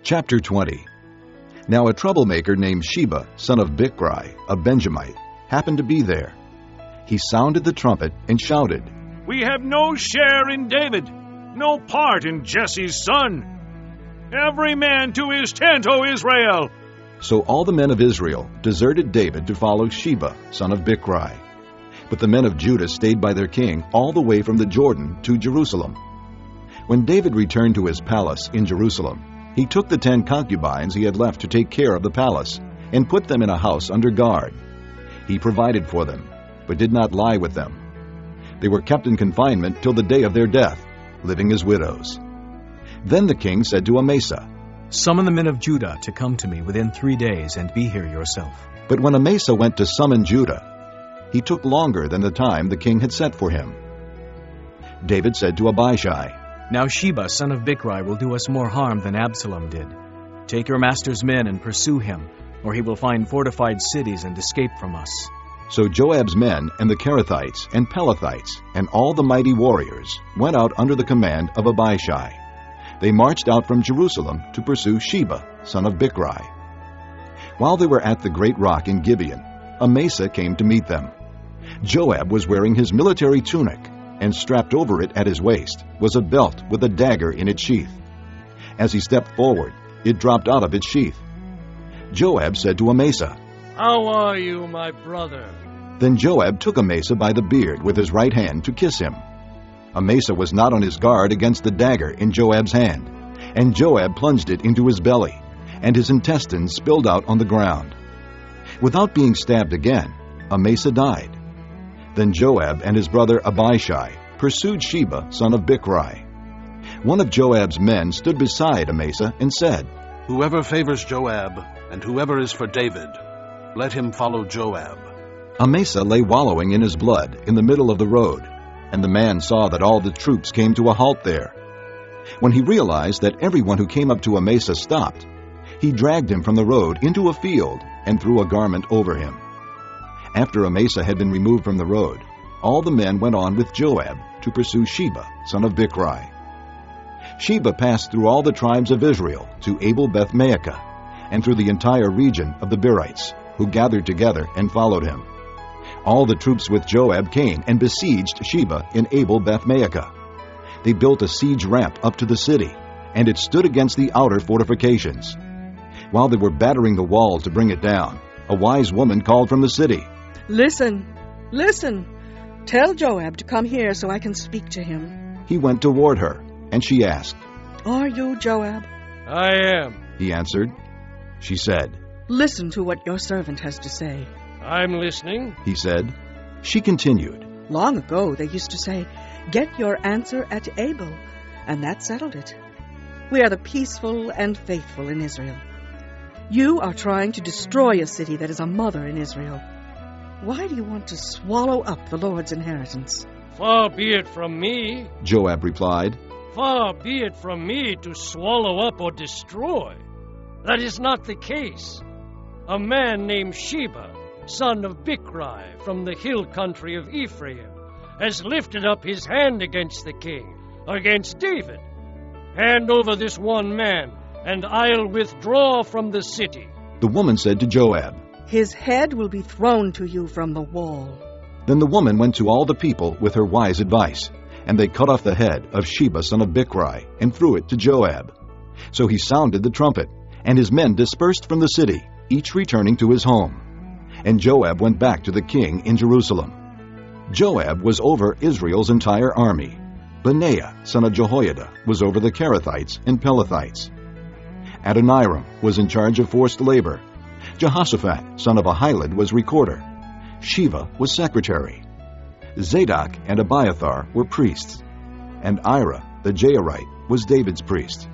Chapter 20. Now a troublemaker named Sheba, son of Bichri, a Benjamite, happened to be there. He sounded the trumpet and shouted, "We have no share in David, no part in Jesse's son. Every man to his tent, O Israel!" So all the men of Israel deserted David to follow Sheba, son of Bichri. But the men of Judah stayed by their king all the way from the Jordan to Jerusalem. When David returned to his palace in Jerusalem, he took the 10 concubines he had left to take care of the palace and put them in a house under guard. He provided for them, but did not lie with them. They were kept in confinement till the day of their death, living as widows. Then the king said to Amasa, "Summon the men of Judah to come to me within 3 days, and be here yourself." But when Amasa went to summon Judah, he took longer than the time the king had set for him. David said to Abishai, "Now Sheba, son of Bichri, will do us more harm than Absalom did. Take your master's men and pursue him, or he will find fortified cities and escape from us." So Joab's men and the Kerethites and Pelethites and all the mighty warriors went out under the command of Abishai. They marched out from Jerusalem to pursue Sheba, son of Bichri. While they were at the great rock in Gibeon, Amasa came to meet them. Joab was wearing his military tunic, and strapped over it at his waist was a belt with a dagger in its sheath. As he stepped forward, it dropped out of its sheath. Joab said to Amasa, "How are you, my brother?" Then Joab took Amasa by the beard with his right hand to kiss him. Amasa was not on his guard against the dagger in Joab's hand, and Joab plunged it into his belly, and his intestines spilled out on the ground. Without being stabbed again, Amasa died. Then Joab and his brother Abishai pursued Sheba, son of Bichri. One of Joab's men stood beside Amasa and said, "Whoever favors Joab, and whoever is for David, let him follow Joab." Amasa lay wallowing in his blood in the middle of the road, and the man saw that all the troops came to a halt there. When he realized that everyone who came up to Amasa stopped, he dragged him from the road into a field and threw a garment over him. After Amasa had been removed from the road, all the men went on with Joab to pursue Sheba, son of Bichri. Sheba passed through all the tribes of Israel to Abel-Beth-Maachah, and through the entire region of the Berites, who gathered together and followed him. All the troops with Joab came and besieged Sheba in Abel-Beth-Maachah. They built a siege ramp up to the city, and it stood against the outer fortifications. While they were battering the wall to bring it down, a wise woman called from the city, Listen! Tell Joab to come here so I can speak to him." He went toward her, and she asked, "Are you Joab?" "I am." He answered. She said, "Listen to what your servant has to say." "I'm listening." He said. She continued, Long ago they used to say, "Get your answer at Abel," and that settled it. We are the peaceful and faithful in Israel. You are trying to destroy a city that is a mother in Israel. Why do you want to swallow up the Lord's inheritance? "Far be it from me, Joab replied. far be it from me to swallow up or destroy. That is not the case. A man named Sheba, son of Bichri, from the hill country of Ephraim, has lifted up his hand against the king, against David. Hand over this one man, and I'll withdraw from the city." The woman said to Joab. His head will be thrown to you from the wall. Then the woman went to all the people with her wise advice, and they cut off the head of Sheba, son of Bichri, and threw it to Joab. So he sounded the trumpet, and his men dispersed from the city, each returning to his home. And Joab went back to the king in Jerusalem. Joab was over Israel's entire army. Benaiah, son of Jehoiada, was over the Kerethites and Pelethites. Adoniram was in charge of forced labor. Jehoshaphat, son of Ahilud, was recorder. Sheva was secretary. Zadok and Abiathar were priests. And Ira, the Jairite, was David's priest.